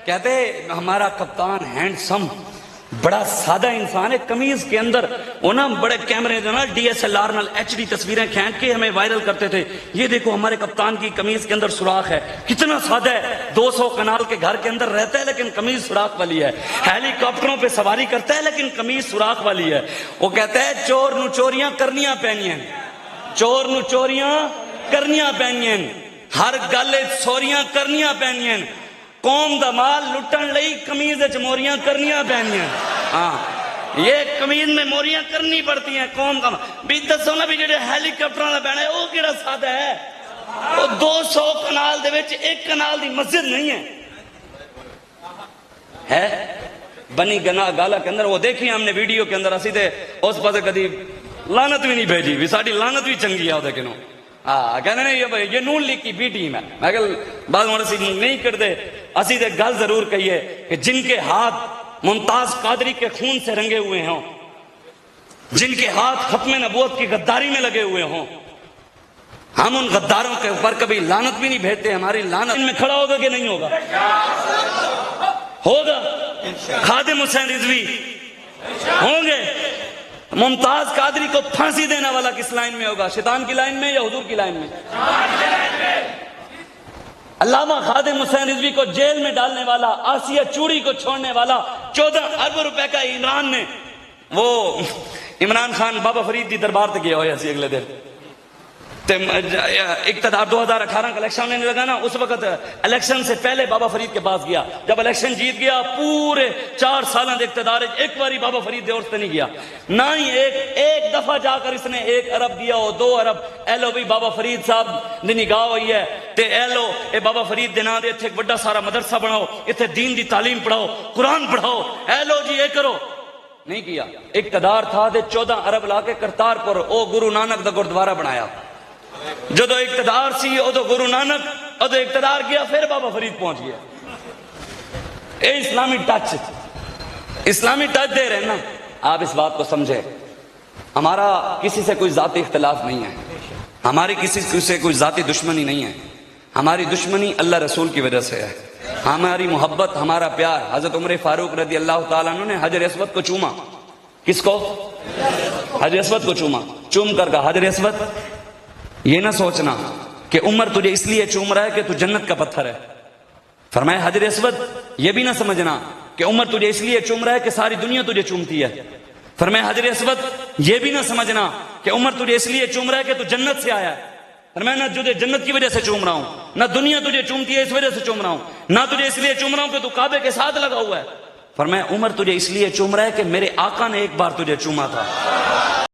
کہتے ہمارا کپتان ہینڈسم بڑا سادہ انسان ہے، قمیض کے اندر وہ نا بڑے کیمرے جو نا DSLR نال HD تصویریں کھینچ کے ہمیں وائرل کرتے تھے، یہ دیکھو ہمارے کپتان کی قمیض کے اندر سوراخ ہے، کتنا سادہ ہے، 200 کنال کے گھر کے اندر رہتا ہے لیکن قمیض سوراخ والی ہے، ہیلی کاپٹروں پہ سواری کرتا ہے لیکن قمیض سوراخ والی ہے۔ وہ کہتا ہے چور نو چوریاں کرنیاں پینیاں، چور نو چوریاں کرنیاں پینیاں، ہر گل سوریاں کرنیاں پینیاں، قوم دا مال لٹن لئی قمیض وچ موریاں کرنیاں پینیاں۔ ہاں یہ قمیض میں موریاں کرنی پڑتی ہیں قوم کا بھی۔ دسو نا بھی جڑے ہیلی کاپٹراں دا بہنا ہے وہ کیڑا سادہ ہے؟ وہ 200 کنال دے وچ ایک کنال دی مسجد نہیں ہے بنی گالا کے اندر۔ وہ دیکھی ہم نے ویڈیو کے اندر، اسی تے اس پاسے کدی لعنت بھی نہیں بھیجی بھی، ساڈی لعنت بھی چنگی ہے وہ کنوں۔ کہنے نہیں یہ نون لیگ کی بی ٹیم ہے، میں کہ بعض ہوں اسی نہیں کرتے، اسی تے گل ضرور کہیے کہ جن کے ہاتھ ممتاز قادری کے خون سے رنگے ہوئے ہوں، جن کے ہاتھ ختم نبوت کی غداری میں لگے ہوئے ہوں، ہم ان غداروں کے اوپر کبھی لعنت بھی نہیں بھیجتے۔ ہماری لعنت ان میں کھڑا ہوگا کہ نہیں ہوگا؟ ہوگا۔ خادم حسین رضوی ہوں گے، ممتاز قادری کو پھانسی دینے والا کس لائن میں ہوگا؟ شیطان کی لائن میں یا حضور کی لائن میں؟ علامہ خادم حسین رضوی کو جیل میں ڈالنے والا، آسیہ چوڑی کو چھوڑنے والا، 14 ارب روپے کا عمران نے، وہ عمران خان بابا فرید دی دربار تے گیا ہوئے اسی اگلے دن اقتدار 2018 کا الیکشن لینے لگا نا، اس وقت الیکشن سے پہلے بابا فرید کے پاس گیا، جب الیکشن جیت گیا پورے 4 سالوں دے اقتدار ایک باری بابا فرید دے اور سے نہیں گیا، نہ ہی ایک دفعہ جا کر اس نے 1 ارب دیا ہو، 2 ارب۔ اے لو بھی بابا فرید صاحب دی نگاہ ہوئی ہے تے اے لو اے بابا فرید دے نام دے اتنے ایک بڑا سارا مدرسہ بناؤ، اتنے دین دی تعلیم پڑھاؤ، قرآن پڑھاؤ، اے لو جی یہ کرو، نہیں کیا۔ اقتدار تھا تے 14 ارب لا کے کرتارپور او گرو نانک دا گردوارہ بنایا۔ جدو اقتدار سی ادو گرو نانک، ادو اقتدار گیا پھر بابا فرید پہنچ گیا۔ اے اسلامی ٹچ دے رہے نا، آپ اس بات کو سمجھے۔ ہمارا کسی سے کوئی ذاتی اختلاف نہیں ہے، ہماری کسی سے کوئی ذاتی دشمنی نہیں ہے، ہماری دشمنی اللہ رسول کی وجہ سے ہے۔ ہماری محبت، ہمارا پیار، حضرت عمر فاروق رضی اللہ تعالیٰ عنہ نے حجر اسود کو چوما۔ کس کو؟ حجر اسود کو چوما، چوم کر کہا حجر اسود یہ نہ سوچنا کہ عمر تجھے اس لیے چوم رہا ہے کہ تو جنت کا پتھر ہے۔ فرمایا حجر اسود یہ بھی نہ سمجھنا کہ عمر تجھے اس لیے چوم رہا ہے کہ ساری دنیا تجھے چومتی ہے۔ فرمایا حجر اسود یہ بھی نہ سمجھنا کہ عمر تجھے اس لیے چوم رہا ہے کہ تو جنت سے آیا ہے۔ فرمایا نہ تجھے جنت کی وجہ سے چوم رہا ہوں، نہ دنیا تجھے چومتی ہے اس وجہ سے چوم رہا ہوں، نہ تجھے اس لیے چوم رہا ہوں کہ تو کعبے کے ساتھ لگا ہوا ہے۔ فرمایا عمر تجھے اس لیے چوم رہا ہے کہ میرے آقا نے ایک بار تجھے چوما تھا۔